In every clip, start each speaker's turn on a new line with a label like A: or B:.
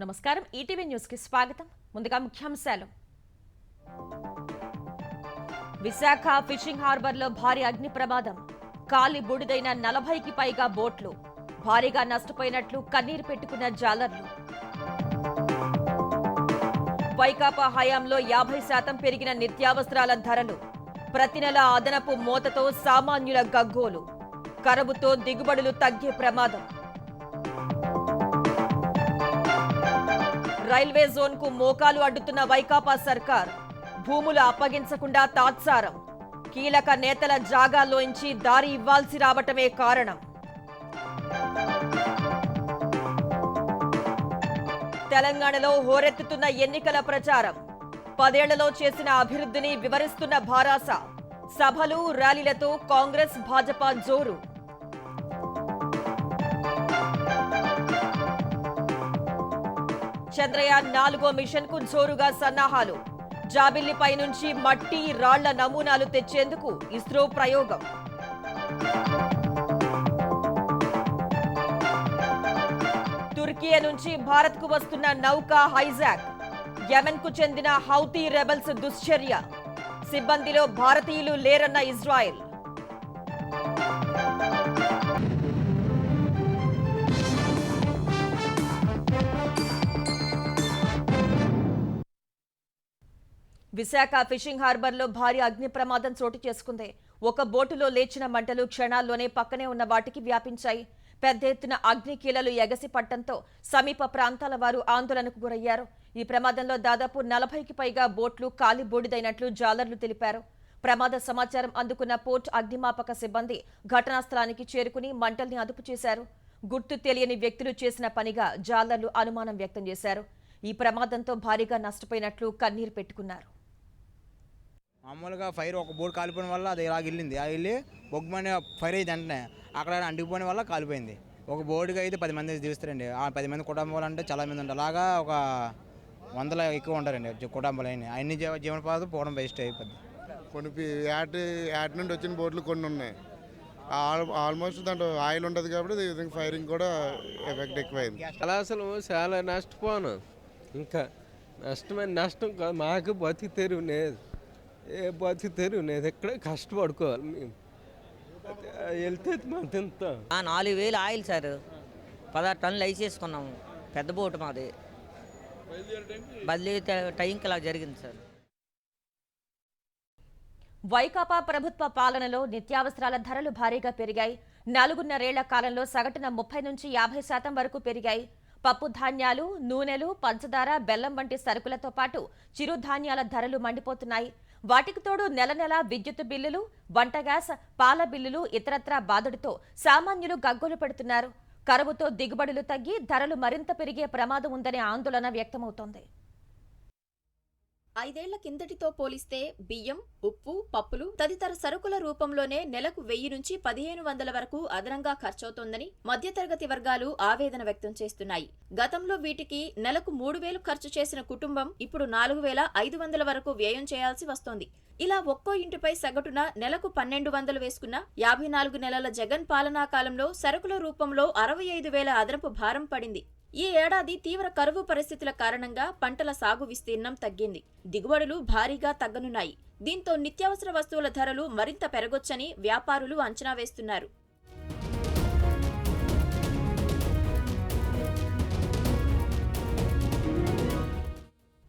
A: నమస్కారం ETV news కి స్వాగతం ముందుగా ముఖ్యాంశాలు విశాఖ ఫిషింగ్ హార్బర్ లో భారీ అగ్ని ప్రమాదం కాలి బూడిదైన 40కి పైగా బోట్లు భారీగా నష్టపోయినట్లు కన్నీరు పెట్టుకున్న జాలర్లు వైకాపా హయాంలో 50% పెరిగిన నిత్యావసరాల ధరలు ప్రతి నెల అదనపు మోతతో సామాన్యుల గగ్గోలు కరువుతో దిగుబడులు తగ్గే ప్రమాదం రైల్వే జోన్ కు మోకాలు అడ్డుతున్న వైకాపా సర్కార్ భూములు అప్పగించకుండా తాత్సారం కీలక నేతల జాగాల్లోంచి దారి ఇవ్వాల్సి రావటమే కారణం తెలంగాణలో హోరెత్తుతున్న ఎన్నికల ప్రచారం 10 ఏళ్లలో చేసిన అభివృద్ధిని వివరిస్తున్న భారాస సభలు ర్యాలీలతో కాంగ్రెస్ భాజపా జోరు చంద్రయాన్ 4 మిషన్ కు జోరుగా సన్నాహాలు జాబిల్లిపై నుంచి మట్టి రాళ్ల నమూనాలు తెచ్చేందుకు ఇస్రో ప్రయోగం తుర్కియా నుంచి భారత్ కు వస్తున్న నౌక హైజాక్ యెమెన్ కు చెందిన హౌతీ రెబల్స్ దుశ్చర్య సిబ్బందిలో భారతీయులు లేరన్న ఇజ్రాయెల్ విశాఖ ఫిషింగ్ హార్బర్ లో భారీ అగ్ని ప్రమాదం చోటు చేసుకుంది ఒక బోటులో లేచిన మంటలు క్షణాల్లోనే పక్కనే ఉన్న వాటికి వ్యాపించాయి పెద్ద ఎత్తున అగ్ని కీలలు ఎగసి పట్టడంతో సమీప ప్రాంతాల వారు ఆందోళనకు గురయ్యారు ఈ ప్రమాదంలో దాదాపు 40కి పైగా బోట్లు కాలి బూడిదైనట్లు జాలర్లు తెలిపారు ప్రమాద సమాచారం అందుకున్న పోర్ట్ అగ్నిమాపక సిబ్బంది ఘటనా స్థలానికి చేరుకుని మంటల్ని అదుపు చేశారు గుర్తు తెలియని వ్యక్తులు చేసిన పనిగా జాలర్లు అనుమానం వ్యక్తం చేశారు ఈ ప్రమాదంతో భారీగా నష్టపోయినట్లు కన్నీరు పెట్టుకున్నారు
B: మామూలుగా ఫైర్ ఒక బోర్డు కాలిపోయిన వల్ల అది ఇలా వెళ్ళింది అది వెళ్ళి బొగ్గుమని ఫైర్ అయితే వెంటనే అక్కడ అంటికిపోయిన వల్ల కాలిపోయింది ఒక బోర్డుకి అయితే 10 మంది తీస్తారండి ఆ 10 మంది కుటుంబాలు అంటే చాలా మంది ఉంటారు అలాగా ఒక 100 ఎక్కువ ఉంటారండి కుటుంబాలు అన్ని జీవనోపాధి పోవడం బెస్ట్ అయిపోద్ది
C: కొన్ని యాడ్ నుండి వచ్చిన బోట్లు కొన్ని ఉన్నాయి ఆల్మోస్ట్ దాంట్లో ఆయిల్ ఉంటుంది కాబట్టి ఫైరింగ్ కూడా ఎఫెక్ట్ ఎక్కువైంది
D: అసలు చాలా నష్టపోను ఇంకా నష్టం కాదు మాకు బతికి తెరువు లేదు ఏ బతికి తెరువు లేదు ఎక్కడే కష్టపడుకోవాలి మేము వెళ్తే మా తింత
E: 4000 ఆయిల్ సార్ 16 టన్నులు వేసేసుకున్నాము పెద్ద బోటు మాది బదిలీ టైంకి ఇలా జరిగింది సార్
A: వైకాపా ప్రభుత్వ పాలనలో నిత్యావసరాల ధరలు భారీగా పెరిగాయి 4.5 కాలంలో సగటున 30 నుంచి 50% వరకు పెరిగాయి పప్పు ధాన్యాలు నూనెలు పంచదార బెల్లం వంటి సరుకులతో పాటు చిరుధాన్యాల ధరలు మండిపోతున్నాయి వాటికి తోడు నెల నెల విద్యుత్ బిల్లులు వంట గ్యాస్ పాల బిల్లులు ఇతరత్రా బాధుడితో సామాన్యులు గగ్గోలు పెడుతున్నారు కరువుతో దిగుబడులు తగ్గి ధరలు మరింత పెరిగే ప్రమాదం ఉందనే ఆందోళన వ్యక్తమవుతోంది
F: 5 ఏళ్ల కిందటితో పోలిస్తే బియ్యం ఉప్పు పప్పులు తదితర సరుకుల రూపంలోనే నెలకు 1000 నుంచి 1500 వరకు అదనంగా ఖర్చవుతోందని మధ్యతరగతి వర్గాలు ఆవేదన వ్యక్తం చేస్తున్నాయి గతంలో వీటికి నెలకు 3000 ఖర్చు చేసిన కుటుంబం ఇప్పుడు 4500 వరకు వ్యయం చేయాల్సి వస్తోంది ఇలా ఒక్కో ఇంటిపై సగటున నెలకు 1200 వేసుకున్న 54 నెలల జగన్ పాలనా కాలంలో సరుకుల రూపంలో 65,000 అదనపు భారం పడింది ఈ ఏడాది తీవ్ర కరువు పరిస్థితుల కారణంగా పంటల సాగు విస్తీర్ణం తగ్గింది దిగుబడులు భారీగా తగ్గనున్నాయి దీంతో నిత్యావసర వస్తువుల ధరలు మరింత పెరగొచ్చని వ్యాపారులు అంచనా వేస్తున్నారు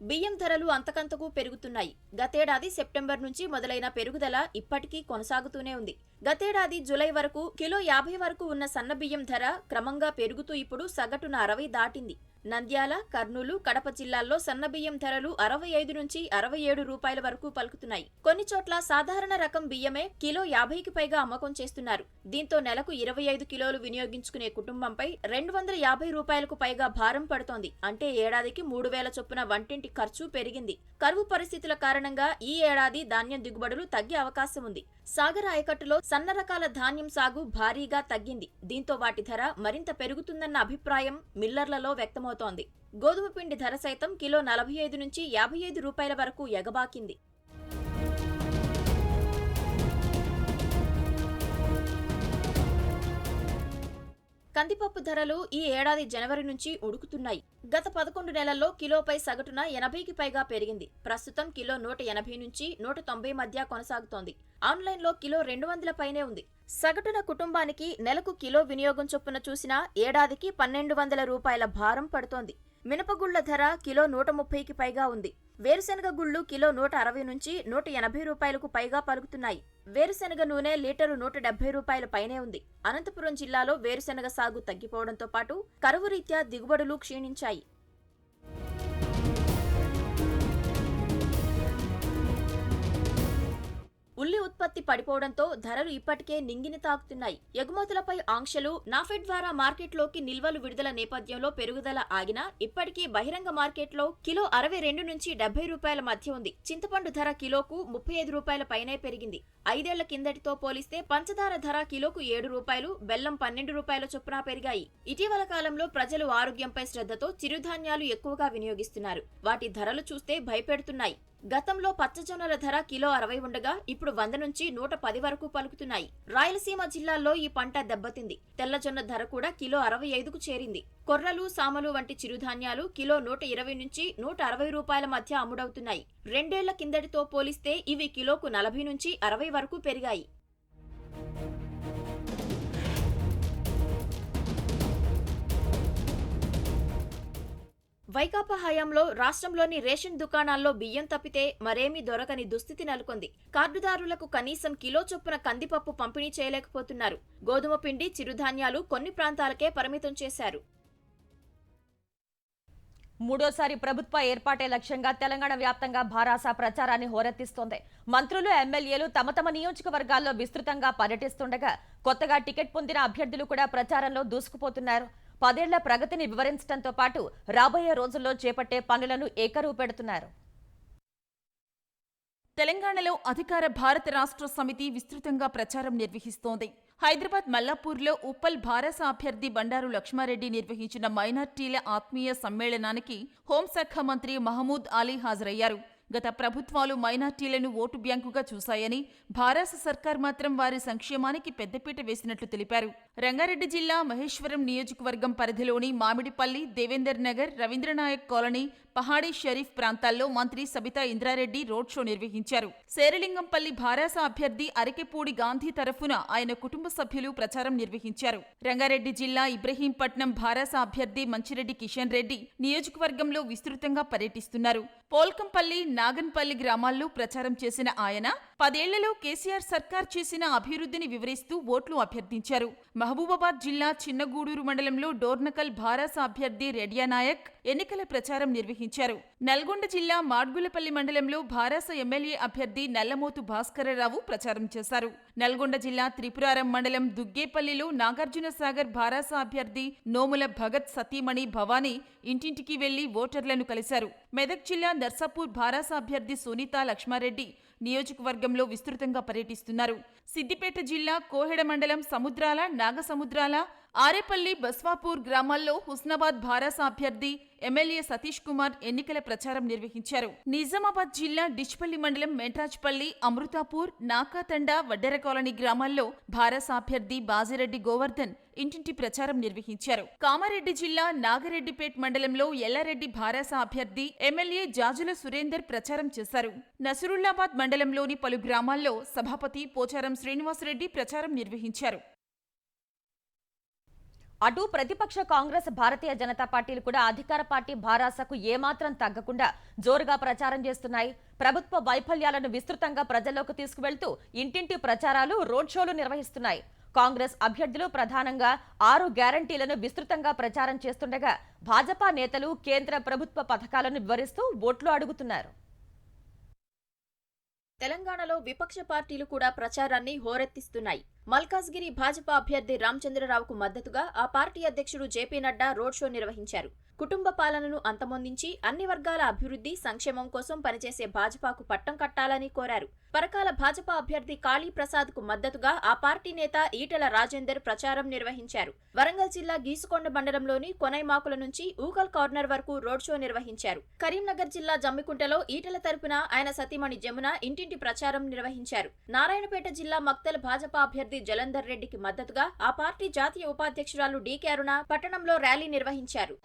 F: బియ్యం ధరలు అంతకంతకు పెరుగుతున్నాయి గతేడాది సెప్టెంబర్ నుంచి మొదలైన పెరుగుదల ఇప్పటికీ కొనసాగుతూనే ఉంది గతేడాది జులై వరకు కిలో 50 వరకు ఉన్న సన్న బియ్యం ధర క్రమంగా పెరుగుతూ ఇప్పుడు సగటున 60 దాటింది నంద్యాల కర్నూలు కడప జిల్లాల్లో సన్నబియ్యం ధరలు 65 నుంచి 67 రూపాయల వరకు పలుకుతున్నాయి కొన్ని చోట్ల సాధారణ రకం బియ్యమే కిలో 50కి పైగా అమ్మకం చేస్తున్నారు దీంతో నెలకు 25 కిలోలు వినియోగించుకునే కుటుంబంపై 250 రూపాయలకు పైగా భారం పడుతోంది అంటే ఏడాదికి 3000 చొప్పున వంటింటి ఖర్చు పెరిగింది కరువు పరిస్థితుల కారణంగా ఈ ఏడాది ధాన్యం దిగుబడులు తగ్గే అవకాశం ఉంది సాగర్ ఆయకట్టులో సన్న రకాల ధాన్యం సాగు భారీగా తగ్గింది దీంతో వాటి ధర మరింత పెరుగుతుందన్న అభిప్రాయం మిల్లర్లలో వ్యక్తమవుతోంది గోధుమ పిండి ధర సైతం కిలో 45 నుంచి 55 రూపాయల వరకు ఎగబాకింది కందిపప్పు ధరలు ఈ ఏడాది జనవరి నుంచి ఉడుకుతున్నాయి గత 11 నెలల్లో కిలోపై సగటున 80కి పైగా పెరిగింది. ప్రస్తుతం కిలో 180 నుంచి 190 మధ్య కొనసాగుతోంది. ఆన్లైన్లో కిలో 200 పైనే ఉంది. సగటున కుటుంబానికి నెలకు కిలో వినియోగం చొప్పున చూసినా ఏడాదికి 1200 రూపాయల భారం పడుతోంది. మినపగుళ్ల ధర కిలో 130కి పైగా ఉంది. వేరుశెనగ గుళ్లు కిలో 160 నుంచి 180 రూపాయలకు పైగా పలుకుతున్నాయి. వేరుశెనగ నూనె లీటరు 170 రూపాయల పైనే ఉంది. అనంతపురం జిల్లాలో వేరుశెనగ సాగు తగ్గిపోవడంతో పాటు కరువు రీత్యా దిగుబడులు క్షీణించాయి. ఉల్లి ఉత్పత్తి పడిపోవడంతో ధరలు ఇప్పటికే నింగిని తాకుతున్నాయి. ఎగుమతులపై ఆంక్షలు, నాఫెడ్ ద్వారా మార్కెట్లోకి నిల్వలు విడుదల నేపథ్యంలో పెరుగుదల ఆగినా ఇప్పటికీ బహిరంగ మార్కెట్లో కిలో 62 నుంచి 70 రూపాయల మధ్య ఉంది. చింతపండు ధర కిలోకు 35 రూపాయల పైనే పెరిగింది. 5 ఏళ్ల కిందటితో పోలిస్తే పంచదార ధర కిలోకు 7 రూపాయలు, బెల్లం 12 రూపాయల చొప్పున పెరిగాయి. ఇటీవల కాలంలో ప్రజలు ఆరోగ్యంపై శ్రద్ధతో చిరుధాన్యాలు ఎక్కువగా వినియోగిస్తున్నారు. వాటి ధరలు చూస్తే భయపెడుతున్నాయి. గతంలో పచ్చజొన్నల ధర కిలో 60 ఉండగా ఇప్పుడు 100 నుంచి 110 వరకు పలుకుతున్నాయి. రాయలసీమ జిల్లాల్లో ఈ పంట దెబ్బతింది. తెల్లజొన్న ధర కూడా కిలో 65కు చేరింది. కొర్రలు, సామలు వంటి చిరుధాన్యాలు కిలో 120 నుంచి 160 రూపాయల మధ్య అమ్ముడవుతున్నాయి. 2 ఏళ్ల కిందటితో పోలిస్తే ఇవి కిలోకు 40 నుంచి 60 వరకు పెరిగాయి. వైకాపా హయాంలో రాష్ట్రంలోని రేషన్ దుకాణాల్లో బియ్యం తప్పితే మరేమీ దొరకని దుస్థితి నెలకొంది. కార్డుదారులకు కనీసం కిలో చొప్పున కందిపప్పు పంపిణీ చేయలేకపోతున్నారు. గోధుమ పిండి, చిరుధాన్యాలు కొన్ని ప్రాంతాలకే పరిమితం చేశారు.
A: మూడోసారి ప్రభుత్వ ఏర్పాటే లక్ష్యంగా తెలంగాణ వ్యాప్తంగా భారాస ప్రచారాన్ని హోరెత్తిస్తోంది. మంత్రులు, ఎమ్మెల్యేలు తమ తమ నియోజకవర్గాల్లో విస్తృతంగా పర్యటిస్తుండగా కొత్తగా టికెట్ పొందిన అభ్యర్థులు కూడా ప్రచారంలో దూసుకుపోతున్నారు. 10 ఏళ్ల ప్రగతిని వివరించడంతో పాటు రాబోయే రోజుల్లో చేపట్టే పనులను ఏకరువు పెడుతున్నారు.
G: తెలంగాణలో అధికార భారత రాష్ట్ర సమితి విస్తృతంగా ప్రచారం నిర్వహిస్తోంది. హైదరాబాద్ మల్లాపూర్లో ఉప్పల్ భారస అభ్యర్థి బండారు లక్ష్మారెడ్డి నిర్వహించిన మైనార్టీల ఆత్మీయ సమ్మేళనానికి హోంశాఖ మంత్రి మహమూద్ అలీ హాజరయ్యారు. గత ప్రభుత్వాలు మైనార్టీలను ఓటు బ్యాంకుగా చూశాయని, భారస సర్కార్ మాత్రం వారి సంక్షేమానికి పెద్దపీట వేసినట్లు తెలిపారు. రంగారెడ్డి జిల్లా మహేశ్వరం నియోజకవర్గం పరిధిలోని మామిడిపల్లి, దేవేందర్ నగర్, రవీంద్రనాయక్ కాలనీ, పహాడీ షరీఫ్ ప్రాంతాల్లో మంత్రి సబితా ఇంద్రారెడ్డి రోడ్ షో నిర్వహించారు. శేరిలింగంపల్లి భారాస అభ్యర్థి అరికెపూడి గాంధీ తరఫున ఆయన కుటుంబ సభ్యులు ప్రచారం నిర్వహించారు. రంగారెడ్డి జిల్లా ఇబ్రహీంపట్నం భారాస అభ్యర్థి మంచిరెడ్డి కిషన్ రెడ్డి నియోజకవర్గంలో విస్తృతంగా పర్యటిస్తున్నారు. పోల్కంపల్లి, నాగన్పల్లి గ్రామాల్లో ప్రచారం చేసిన ఆయన 10 ఏళ్లలో కేసీఆర్ సర్కార్ చేసిన అభివృద్ధిని వివరిస్తూ ఓట్లు అభ్యర్థించారు. మహబూబాబాద్ జిల్లా చిన్నగూడూరు మండలంలో డోర్నకల్ భారాస అభ్యర్థి రెడ్యా నాయక్ ఎన్నికల ప్రచారం నిర్వహించారు. నల్గొండ జిల్లా మాడ్గులపల్లి మండలంలో భారాస ఎమ్మెల్యే అభ్యర్థి నల్లమోతు భాస్కరరావు ప్రచారం చేశారు. నల్గొండ జిల్లా త్రిపురారం మండలం దుగ్గేపల్లిలో నాగార్జున సాగర్ భారాస అభ్యర్థి నోముల భగత్ సతీమణి భవానీ ఇంటింటికి వెళ్లి ఓటర్లను కలిశారు. మెదక్ జిల్లా నర్సాపూర్ భారాస అభ్యర్థి సునీతా లక్ష్మారెడ్డి నియోజకవర్గంలో విస్తృతంగా పర్యటిస్తున్నారు. సిద్దిపేట జిల్లా కోహెడ మండలం సముద్రాల, నాగసముద్రాల, ఆరేపల్లి, బస్వాపూర్ గ్రామాల్లో హుస్నాబాద్ భారాస అభ్యర్థి ఎమ్మెల్యే సతీష్ కుమార్ ఎన్నికల ప్రచారం నిర్వహించారు. నిజామాబాద్ జిల్లా డిచ్పల్లి మండలం మేట్రాజ్పల్లి, అమృతాపూర్, నాకాతండ, వడ్డెర కాలనీ గ్రామాల్లో భారాస అభ్యర్థి బాజిరెడ్డి గోవర్ధన్ ఇంటింటి ప్రచారం నిర్వహించారు. కామారెడ్డి జిల్లా నాగరెడ్డిపేట్ మండలంలో ఎల్లారెడ్డి భారాస అభ్యర్థి ఎమ్మెల్యే జాజుల సురేందర్ ప్రచారం చేశారు. నసరుల్లాబాద్ మండలంలోని పలు గ్రామాల్లో సభాపతి పోచారం శ్రీనివాసరెడ్డి ప్రచారం నిర్వహించారు.
A: అటు ప్రతిపక్ష కాంగ్రెస్, భారతీయ జనతా పార్టీలు కూడా అధికార పార్టీ భారాసకు ఏమాత్రం తగ్గకుండా జోరుగా ప్రచారం చేస్తున్నాయి. ప్రభుత్వ వైఫల్యాలను విస్తృతంగా ప్రజల్లోకి తీసుకువెళ్తూ ఇంటింటి ప్రచారాలు, రోడ్ షోలు నిర్వహిస్తున్నాయి. కాంగ్రెస్ అభ్యర్థులు ప్రధానంగా 6 గ్యారంటీలను విస్తృతంగా ప్రచారం చేస్తుండగా భాజపా నేతలు కేంద్ర ప్రభుత్వ పథకాలను వివరిస్తూ ఓట్లు అడుగుతున్నారు.
F: తెలంగాణలో విపక్ష పార్టీలు కూడా ప్రచారాన్ని హోరెత్తిస్తున్నాయి. మల్కాజ్గిరి భాజపా అభ్యర్థి రామచంద్రరావుకు మద్దతుగా ఆ పార్టీ అధ్యక్షుడు జేపీ నడ్డా రోడ్ షో నిర్వహించారు. కుటుంబ పాలనను అంతమొందించి అన్ని వర్గాల అభివృద్ధి, సంక్షేమం కోసం పనిచేసే భాజపాకు పట్టం కట్టాలని కోరారు. పరకాల భాజపా అభ్యర్థి కాళీప్రసాద్ కు మద్దతుగా ఆ పార్టీ నేత ఈటెల రాజేందర్ ప్రచారం నిర్వహించారు. వరంగల్ జిల్లా గీసుకొండ మండలంలోని కొనైమాకుల నుంచి ఊకల్ కార్నర్ వరకు రోడ్ షో నిర్వహించారు. కరీంనగర్ జిల్లా జమ్మికుంటలో ఈటెల తరపున ఆయన సతీమణి జమున ఇంటింటి ప్రచారం నిర్వహించారు. నారాయణపేట జిల్లా మక్తల్ భాజపా అభ్యర్థి జలంధర్ రెడ్డికి మద్దతుగా ఆ పార్టీ జాతీయ ఉపాధ్యక్షురాలు డీకే అరుణ పట్టణంలో ర్యాలీ నిర్వహించారు.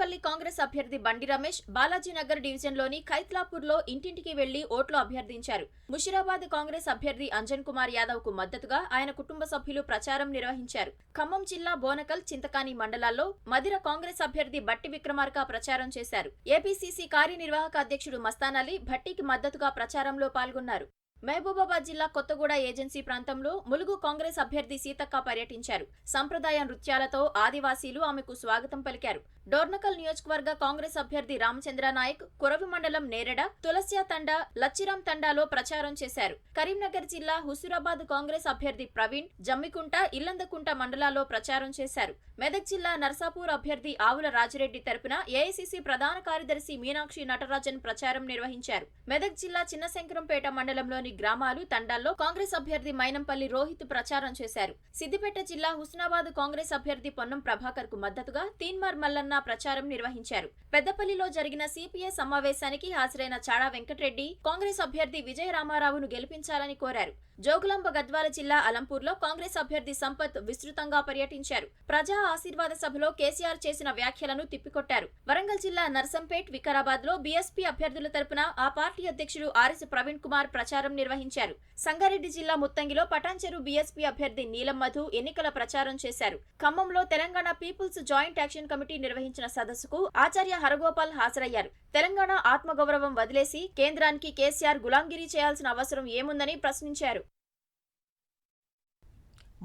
F: మదనపల్లి కాంగ్రెస్ అభ్యర్థి బండి రమేష్ బాలాజీనగర్ డివిజన్లోని ఖైత్లాపూర్లో ఇంటింటికి వెళ్లి ఓట్లు అభ్యర్థించారు. ముషిరాబాద్ కాంగ్రెస్ అభ్యర్థి అంజన్ కుమార్ యాదవ్ కు మద్దతుగా ఆయన కుటుంబ సభ్యులు ప్రచారం నిర్వహించారు. ఖమ్మం జిల్లా బోనకల్, చింతకాని మండలాల్లో మదిర కాంగ్రెస్ అభ్యర్థి భట్టి విక్రమార్క ప్రచారం చేశారు. ఏపీసీసీ కార్యనిర్వాహక అధ్యక్షుడు మస్తాన్ అలీ భట్టికి మద్దతుగా ప్రచారంలో పాల్గొన్నారు. మహబూబాబాద్ జిల్లా కొత్తగూడ ఏజెన్సీ ప్రాంతంలో ములుగు కాంగ్రెస్ అభ్యర్థి సీతక్క పర్యటించారు. సంప్రదాయ నృత్యాలతో ఆదివాసీలు ఆమెకు స్వాగతం పలికారు. డోర్నకల్ నియోజకవర్గ కాంగ్రెస్ అభ్యర్థి రామచంద్ర నాయక్ కురవి మండలం నేరెడ, తులస్యా తండా, లచ్చిరాం తండాలో ప్రచారం చేశారు. కరీంనగర్ జిల్లా హుజూరాబాద్ కాంగ్రెస్ అభ్యర్థి ప్రవీణ్ జమ్మికుంట, ఇల్లందకుంట మండలాల్లో ప్రచారం చేశారు. మెదక్ జిల్లా నర్సాపూర్ అభ్యర్థి ఆవుల రాజిరెడ్డి తరపున ఏఐసీసీ ప్రధాన కార్యదర్శి మీనాక్షి నటరాజన్ ప్రచారం నిర్వహించారు. మెదక్ జిల్లా చిన్నశంకరంపేట మండలంలోని గ్రామాలు, తండాల్లో కాంగ్రెస్ అభ్యర్థి మైనంపల్లి రోహిత్ ప్రచారం చేశారు. సిద్దిపేట జిల్లా హుస్నాబాద్ కాంగ్రెస్ అభ్యర్థి పొన్నం ప్రభాకర్ కు మద్దతుగా తీన్మార్ మల్లన్న ప్రచారం నిర్వహించారు. పెద్దపల్లిలో జరిగిన సిపిఐ సమావేశానికి హాజరైన చాడా వెంకటరెడ్డి కాంగ్రెస్ అభ్యర్థి విజయ రామారావును గెలిపించాలని కోరారు. జోగులాంబ గద్వాల జిల్లా అలంపూర్లో కాంగ్రెస్ అభ్యర్థి సంపత్ విస్తృతంగా పర్యటించారు. ప్రజా ఆశీర్వాద సభలో కేసీఆర్ చేసిన వ్యాఖ్యలను తిప్పికొట్టారు. వరంగల్ జిల్లా నర్సంపేట్, వికారాబాద్ లో బీఎస్పీ అభ్యర్థుల తరపున ఆ పార్టీ అధ్యక్షుడు ఆర్ఎస్ ప్రవీణ్ కుమార్ ప్రచారం నిర్వహించారు. సంగారెడ్డి జిల్లా ముత్తంగిలో పటాన్చెరు బీఎస్పీ అభ్యర్థి నీలం మధు ఎన్నికల ప్రచారం చేశారు. ఖమ్మంలో Telangana people's joint action committee నిర్వహించిన సదస్సుకు ఆచార్య హరగోపాల్ హాజరయ్యారు. తెలంగాణ ఆత్మగౌరవం వదిలేసి కేంద్రానికి కేసీఆర్ గులాంగిరీ చేయాల్సిన అవసరం ఏముందని ప్రశ్నించారు.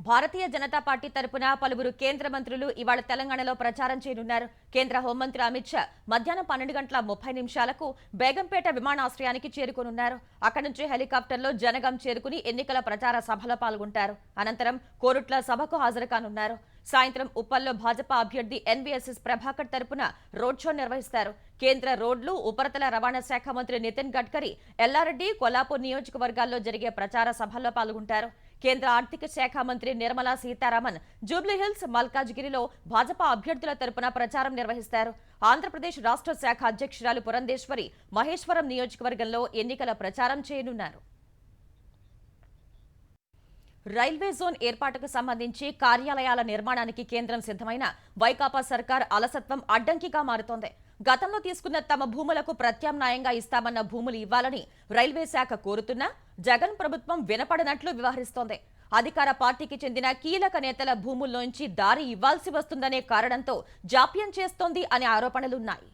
A: భారతీయ జనతా పార్టీ తరపున పలువురు కేంద్ర మంత్రులు ఇవాళ తెలంగాణలో ప్రచారం చేయనున్నారు. కేంద్ర హోంమంత్రి అమిత్ షా మధ్యాహ్నం 12:30 బేగంపేట విమానాశ్రయానికి చేరుకోనున్నారు. అక్కడి నుంచి హెలికాప్టర్లో జనగాం చేరుకుని ఎన్నికల ప్రచార సభలో పాల్గొంటారు. అనంతరం కోరుట్ల సభకు హాజరు కానున్నారు. సాయంత్రం ఉప్పల్లో భాజపా అభ్యర్థి ఎన్వీఎస్ఎస్ ప్రభాకర్ తరపున రోడ్ షో నిర్వహిస్తారు. కేంద్ర రోడ్లు, ఉపరితల రవాణా శాఖ మంత్రి నితిన్ గడ్కరీ ఎల్లారెడ్డి, కొల్లాపూర్ నియోజకవర్గాల్లో జరిగే ప్రచార సభల్లో పాల్గొంటారు. కేంద్ర ఆర్థిక శాఖ మంత్రి నిర్మలా సీతారామన్ జూబ్లీహిల్స్, మల్కాజ్గిరిలో భాజపా అభ్యర్థుల తరపున ప్రచారం నిర్వహిస్తారు. ఆంధ్రప్రదేశ్ రాష్ట్ర శాఖ అధ్యక్షురాలు పురంధేశ్వరి మహేశ్వరం నియోజకవర్గంలో ఎన్నికల ప్రచారం చేయనున్నారు. రైల్వే జోన్ ఏర్పాటుకు సంబంధించి కార్యాలయాల నిర్మాణానికి కేంద్రం సిద్ధమైన వైకాపా సర్కార్ అలసత్వం అడ్డంకిగా మారుతోంది. గతంలో తీసుకున్న తమ భూములకు ప్రత్యామ్నాయంగా ఇస్తామన్న భూములు ఇవ్వాలని రైల్వే శాఖ కోరుతున్నా జగన్ ప్రభుత్వం వినపడనట్లు వ్యవహరిస్తోంది. అధికార పార్టీకి చెందిన కీలక నేతల భూముల్లోంచి దారి ఇవ్వాల్సి వస్తుందనే కారణంతో జాప్యం చేస్తోంది అనే ఆరోపణలున్నాయి.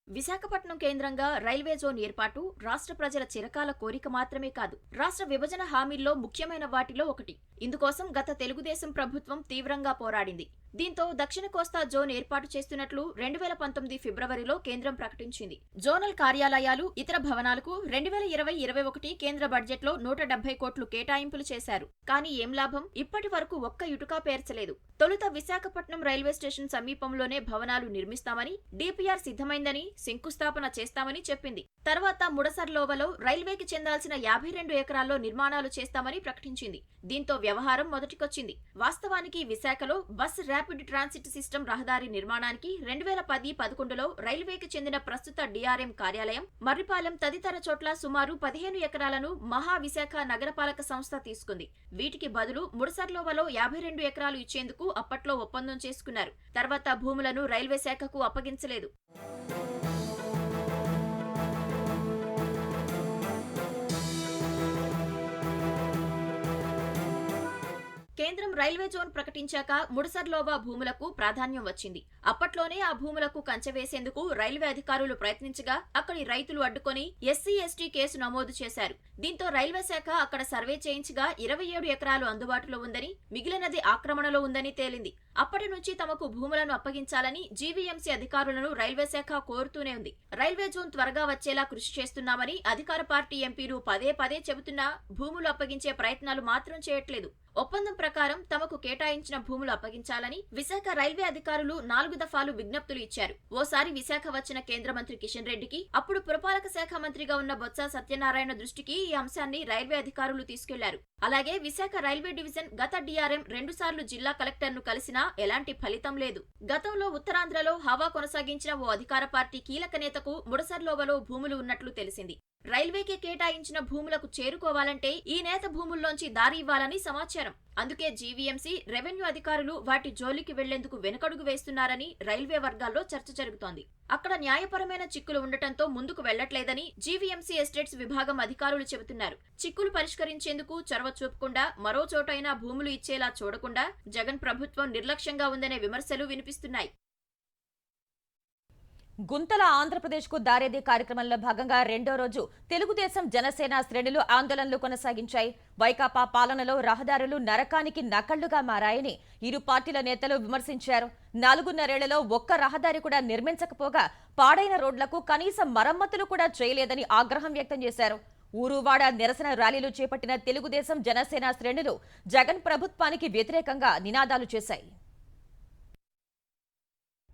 F: విశాఖపట్నం కేంద్రంగా రైల్వే జోన్ ఏర్పాటు రాష్ట్ర ప్రజల చిరకాల కోరిక మాత్రమే కాదు, రాష్ట్ర విభజన హామీల్లో ముఖ్యమైన వాటిలో ఒకటి. ఇందుకోసం గత తెలుగుదేశం ప్రభుత్వం తీవ్రంగా పోరాడింది. దీంతో దక్షిణ కోస్తా జోన్ ఏర్పాటు చేస్తున్నట్లు 2019 ఫిబ్రవరిలో కేంద్రం ప్రకటించింది. జోనల్ కార్యాలయాలు, ఇతర భవనాలకు 2020-21 కేంద్ర బడ్జెట్లో 170 కోట్లు కేటాయింపులు చేశారు. కానీ ఏం లాభం? ఇప్పటి వరకు ఒక్క ఇటుకా పేర్చలేదు. తొలుత విశాఖపట్నం రైల్వే స్టేషన్ సమీపంలోనే భవనాలు నిర్మిస్తామని, డిపిఆర్ సిద్ధమైందని, శంకుస్థాపన చేస్తామని చెప్పింది. తర్వాత ముడసర్లోవలో రైల్వేకి చెందాల్సిన 52 ఎకరాల్లో నిర్మాణాలు చేస్తామని ప్రకటించింది. దీంతో వ్యవహారం మొదటికొచ్చింది. వాస్తవానికి విశాఖలో బస్ ర్యాపిడ్ ట్రాన్సిట్ సిస్టమ్ రహదారి నిర్మాణానికి 2010-11లో రైల్వేకి చెందిన ప్రస్తుత డిఆర్ఎం కార్యాలయం, మర్రిపాలెం తదితర చోట్ల సుమారు 15 ఎకరాలను మహావిశాఖ నగరపాలక సంస్థ తీసుకుంది. వీటికి బదులు ముడసర్లోవలో 52 ఎకరాలు ఇచ్చేందుకు అప్పట్లో ఒప్పందం చేసుకున్నారు. తర్వాత భూములను రైల్వే శాఖకు అప్పగించలేదు. కేంద్రం రైల్వే జోన్ ప్రకటించాక ముడసర్లోవా భూములకు ప్రాధాన్యం వచ్చింది. అప్పట్లోనే ఆ భూములకు కంచె వేసేందుకు రైల్వే అధికారులు ప్రయత్నించగా అక్కడి రైతులు అడ్డుకొని SC/ST కేసు నమోదు చేశారు. దీంతో రైల్వే శాఖ అక్కడ సర్వే చేయించగా 27 ఎకరాలు అందుబాటులో ఉందని, మిగిలినది ఆక్రమణలో ఉందని తేలింది. అప్పటి నుంచి తమకు భూములను అప్పగించాలని జీవీఎంసీ అధికారులను రైల్వే శాఖ కోరుతూనే ఉంది. రైల్వే జోన్ త్వరగా వచ్చేలా కృషి చేస్తున్నామని అధికార పార్టీ ఎంపీలు పదే పదే చెబుతున్నా భూములు అప్పగించే ప్రయత్నాలు మాత్రం చేయట్లేదు. ఒప్పందం ప్రకారం తమకు కేటాయించిన భూములు అప్పగించాలని విశాఖ రైల్వే అధికారులు 4 దఫాలు విజ్ఞప్తులు ఇచ్చారు. ఓసారి విశాఖ వచ్చిన కేంద్ర మంత్రి కిషన్ రెడ్డికి, అప్పుడు పురపాలక శాఖ మంత్రిగా ఉన్న బొత్స సత్యనారాయణ దృష్టికి ఈ అంశాన్ని రైల్వే అధికారులు తీసుకెళ్లారు. అలాగే విశాఖ రైల్వే డివిజన్ గత డిఆర్ఎం 2 సార్లు జిల్లా కలెక్టర్ను కలిసినా ఎలాంటి ఫలితం లేదు. గతంలో ఉత్తరాంధ్రలో హవా కొనసాగించిన ఓ అధికార పార్టీ కీలక నేతకు ముడసర్లోవలో భూములు ఉన్నట్లు తెలిసింది. రైల్వేకి కేటాయించిన భూములకు చేరుకోవాలంటే ఈ నేత భూముల్లోంచి దారి ఇవ్వాలని సమాచారం. శ్మశానం. అందుకే జీవీఎంసీ, రెవెన్యూ అధికారులు వాటి జోలికి వెళ్లేందుకు వెనుకడుగు వేస్తున్నారని రైల్వే వర్గాల్లో చర్చ జరుగుతోంది. అక్కడ న్యాయపరమైన చిక్కులు ఉండటంతో ముందుకు వెళ్లట్లేదని జీవీఎంసీ ఎస్టేట్స్ విభాగం అధికారులు చెబుతున్నారు. చిక్కులు పరిష్కరించేందుకు చొరవ చూపకుండా మరో చోటైనా భూములు ఇచ్చేలా చూడకుండా జగన్ ప్రభుత్వం నిర్లక్ష్యంగా ఉందనే విమర్శలు వినిపిస్తున్నాయి.
A: గుంతల ఆంధ్రప్రదేశ్కు దారేది కార్యక్రమంలో భాగంగా రెండో రోజు తెలుగుదేశం జనసేన శ్రేణులు ఆందోళనలు కొనసాగించాయి. వైకాపా పాలనలో రహదారులు నరకానికి నకళ్లుగా మారాయని ఇరు పార్టీల నేతలు విమర్శించారు. 4.5 ఒక్క రహదారి కూడా నిర్మించకపోగా పాడైన రోడ్లకు కనీసం మరమ్మతులు కూడా చేయలేదని ఆగ్రహం వ్యక్తం చేశారు. ఊరువాడ నిరసన ర్యాలీలు చేపట్టిన తెలుగుదేశం జనసేన శ్రేణులు జగన్ ప్రభుత్వానికి వ్యతిరేకంగా నినాదాలు చేశాయి.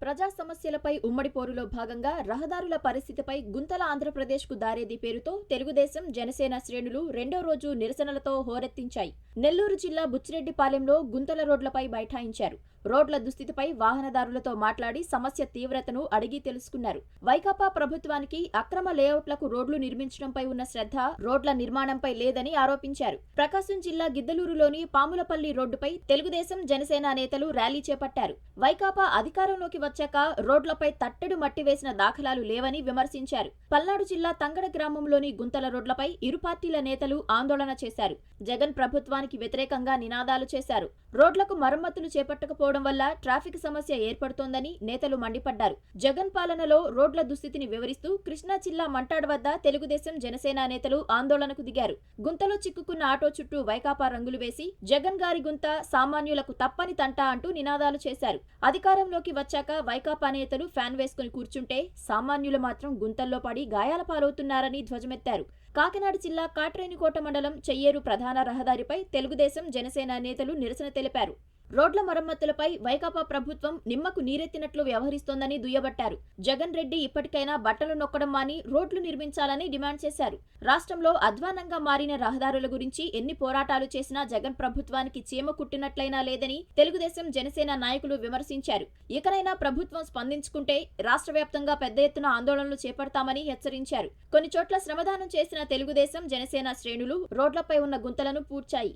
F: ప్రజా సమస్యలపై ఉమ్మడి పోరులో భాగంగా రహదారుల పరిస్థితిపై గుంతల ఆంధ్రప్రదేశ్కు దారేది పేరుతో తెలుగుదేశం జనసేన శ్రేణులు రెండో రోజు నిరసనలతో హోరెత్తించాయి. నెల్లూరు జిల్లా బుచ్చిరెడ్డిపాలెంలో గుంతల రోడ్లపై బైఠాయించారు. రోడ్ల దుస్థితిపై వాహనదారులతో మాట్లాడి సమస్య తీవ్రతను అడిగి తెలుసుకున్నారు. వైకాపా ప్రభుత్వానికి అక్రమ లేఅవుట్లకు రోడ్లు నిర్మించడంపై ఉన్న శ్రద్ధ రోడ్ల నిర్మాణంపై లేదని ఆరోపించారు. ప్రకాశం జిల్లా గిద్దలూరులోని పాములపల్లి రోడ్డుపై తెలుగుదేశం జనసేన నేతలు ర్యాలీ చేపట్టారు. వైకాపా అధికారంలోకి వచ్చాక రోడ్లపై తట్టెడు మట్టి వేసిన దాఖలాలు లేవని విమర్శించారు. పల్నాడు జిల్లా తంగడ గ్రామంలోని గుంతల రోడ్లపై ఇరు పార్టీల నేతలు ఆందోళన చేశారు. జగన్ ప్రభుత్వానికి వ్యతిరేకంగా నినాదాలు చేశారు. రోడ్లకు మరమ్మతులు చేపట్టకపోవడం వల్ల ట్రాఫిక్ సమస్య ఏర్పడుతోందని నేతలు మండిపడ్డారు. జగన్ పాలనలో రోడ్ల దుస్థితిని వివరిస్తూ కృష్ణా జిల్లా మంటాడ్ వద్ద తెలుగుదేశం జనసేన నేతలు ఆందోళనకు దిగారు. గుంతలో చిక్కుకున్న ఆటో చుట్టూ వైకాపా రంగులు వేసి జగన్ గారి గుంత సామాన్యులకు తప్పని తంట అంటూ నినాదాలు చేశారు. అధికారంలోకి వచ్చాక వైకాపా నేతలు ఫ్యాన్ వేసుకుని కూర్చుంటే సామాన్యులు మాత్రం గుంతల్లో పడి గాయాల పాలవుతున్నారని ధ్వజమెత్తారు. కాకినాడ జిల్లా కాట్రేనికోట మండలం చెయ్యేరు ప్రధాన రహదారిపై తెలుగుదేశం జనసేన నేతలు నిరసన తెలిపారు. రోడ్ల మరమ్మతులపై వైకాపా ప్రభుత్వం నిమ్మకు నీరెత్తినట్లు వ్యవహరిస్తోందని దుయ్యబట్టారు. జగన్ రెడ్డి ఇప్పటికైనా బట్టలు నొక్కడం మాని రోడ్లు నిర్మించాలని డిమాండ్ చేశారు. రాష్ట్రంలో అధ్వానంగా మారిన రహదారుల గురించి ఎన్ని పోరాటాలు చేసినా జగన్ ప్రభుత్వానికి చీమ కుట్టినట్లయినా లేదని తెలుగుదేశం జనసేన నాయకులు విమర్శించారు. ఇకనైనా ప్రభుత్వం స్పందించుకుంటే రాష్ట్ర వ్యాప్తంగా పెద్ద ఎత్తున ఆందోళనలు చేపడతామని హెచ్చరించారు. కొన్ని చోట్ల శ్రమదానం చేసిన తెలుగుదేశం జనసేన శ్రేణులు రోడ్లపై ఉన్న గుంతలను పూడ్చాయి.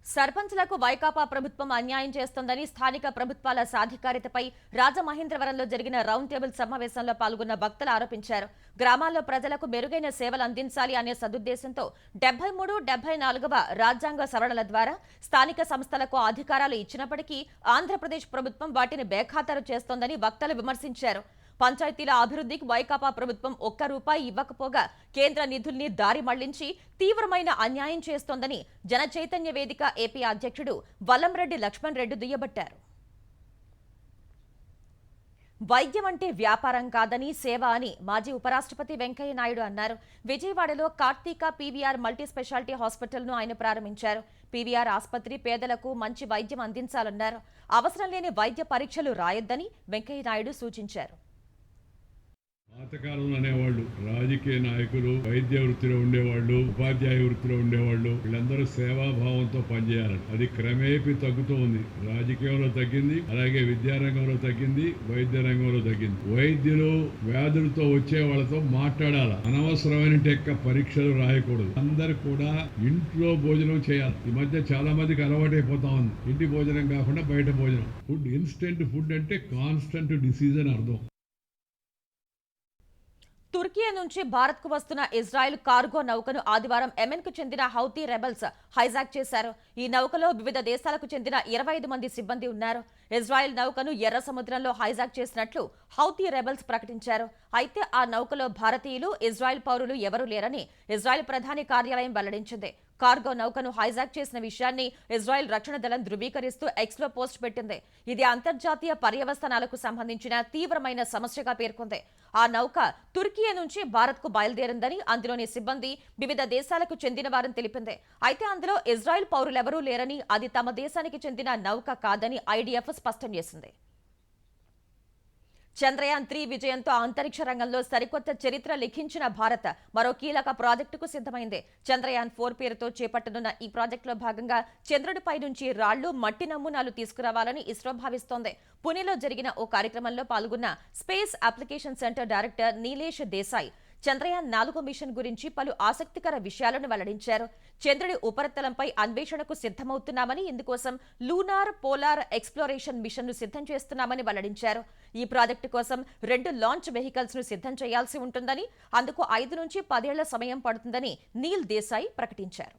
A: సర్పంచ్లకు వైకాపా ప్రభుత్వం అన్యాయం చేస్తోందని స్థానిక ప్రభుత్వాల సాధికారితపై రాజమహేంద్రవరంలో జరిగిన రౌండ్ టేబుల్ సమావేశంలో పాల్గొన్న భక్తులు ఆరోపించారు. గ్రామాల్లో ప్రజలకు మెరుగైన సేవలు అందించాలి అనే సదుద్దేశంతో 73, 74వ రాజ్యాంగ సవరణల ద్వారా స్థానిక సంస్థలకు అధికారాలు ఇచ్చినప్పటికీ ఆంధ్రప్రదేశ్ ప్రభుత్వం వాటిని బేఖాతరు చేస్తోందని వక్తలు విమర్శించారు. పంచాయతీల అభివృద్ధికి వైకాపా ప్రభుత్వం ₹1 ఇవ్వకపోగా కేంద్ర నిధుల్ని దారి మళ్లించి తీవ్రమైన అన్యాయం చేస్తోందని జన చైతన్య వేదిక ఏపీ అధ్యక్షుడు వల్లంరెడ్డి లక్ష్మణ్ రెడ్డి దుయ్యబట్టారు. వైద్యం అంటే వ్యాపారం కాదని సేవ అని మాజీ ఉపరాష్ట్రపతి వెంకయ్య నాయుడు అన్నారు. విజయవాడలో కార్తీక పీవీఆర్ మల్టీ స్పెషాలిటీ హాస్పిటల్ను ఆయన ప్రారంభించారు. పీవీఆర్ ఆసుపత్రి పేదలకు మంచి వైద్యం అందించాలన్నారు. అవసరం లేని వైద్య పరీక్షలు రాయొద్దని వెంకయ్య నాయుడు సూచించారు.
H: పాతకాలంలో అనేవాళ్ళు రాజకీయ నాయకులు, వైద్య వృత్తిలో ఉండేవాళ్ళు, ఉపాధ్యాయ వృత్తిలో ఉండేవాళ్ళు, వీళ్ళందరూ సేవాభావంతో పనిచేయాలి. అది క్రమేపీ తగ్గుతూ ఉంది. రాజకీయంలో తగ్గింది, అలాగే విద్యారంగంలో తగ్గింది, వైద్య రంగంలో తగ్గింది. వైద్యులు వ్యాధులతో వచ్చే వాళ్ళతో మాట్లాడాలి. అనవసరమైన పరీక్షలు రాయకూడదు. అందరు కూడా ఇంట్లో భోజనం చేయాలి. ఈ మధ్య చాలా మందికి అలవాటైపోతా ఉంది. ఇంటి భోజనం కాకుండా బయట భోజనం. ఫుడ్ ఇన్స్టెంట్ ఫుడ్ అంటే కాన్స్టెంట్ డిసీజ్ అని అర్థం.
A: తుర్కీ నుంచి భారత్కు వస్తున్న ఇజ్రాయెల్ కార్గో నౌకను ఆదివారం యెమెన్కు చెందిన హౌతీ రెబల్స్ హైజాక్ చేశారు. ఈ నౌకలో వివిధ దేశాలకు చెందిన 25 మంది సిబ్బంది ఉన్నారు. ఇజ్రాయెల్ నౌకను ఎర్ర సముద్రంలో హైజాక్ చేసినట్లు హౌతీ రెబల్స్ ప్రకటించారు. అయితే ఆ నౌకలో భారతీయులు, ఇజ్రాయెల్ పౌరులు ఎవరూ లేరని ఇజ్రాయెల్ ప్రధాని కార్యాలయం వెల్లడించింది. కార్గో నౌకను హైజాక్ చేసిన విషయాన్ని ఇజ్రాయెల్ రక్షణ దళం ధృవీకరిస్తూ ఎక్స్లో పోస్ట్ పెట్టింది. ఇది అంతర్జాతీయ పర్యవసనాలకు సంబంధించిన తీవ్రమైన సమస్యగా పేర్కొంది. ఆ నౌక తుర్కీ నుంచి భారత్కు బయలుదేరిందని, అందులోని సిబ్బంది వివిధ దేశాలకు చెందిన వారని తెలిపింది. అయితే అందులో ఇజ్రాయెల్ పౌరులెవరూ లేరని, అది తమ దేశానికి చెందిన నౌక కాదని ఐడిఎఫ్ స్పష్టం చేసింది. చంద్రయాన్ 3 విజయంతో అంతరిక్ష రంగంలో సరికొత్త చరిత్ర లిఖించిన భారత్ మరో కీలక ప్రాజెక్టుకు సిద్ధమైంది. చంద్రయాన్ 4 పేరుతో చేపట్టనున్న ఈ ప్రాజెక్టులో భాగంగా చంద్రుడిపై నుంచి రాళ్లు, మట్టి నమూనాలు తీసుకురావాలని ఇస్రో భావిస్తోంది. పుణేలో జరిగిన ఓ కార్యక్రమంలో పాల్గొన్న space application centre director Nilesh Desai Chandrayaan 4 mission గురించి పలు ఆసక్తికర విషయాలను వెల్లడించారు. చంద్రుడి ఉపరితలంపై అన్వేషణకు సిద్ధమవుతున్నామని, ఇందుకోసం లూనార్ పోలార్ ఎక్స్ప్లోరేషన్ మిషన్ను సిద్ధం చేస్తున్నామని వెల్లడించారు. ఈ ప్రాజెక్టు కోసం 2 లాంచ్ వెహికల్స్ ను సిద్ధం చేయాల్సి ఉంటుందని, అందుకు 5 నుంచి 10 ఏళ్ల సమయం పడుతుందని నీల్ దేశాయ్ ప్రకటించారు.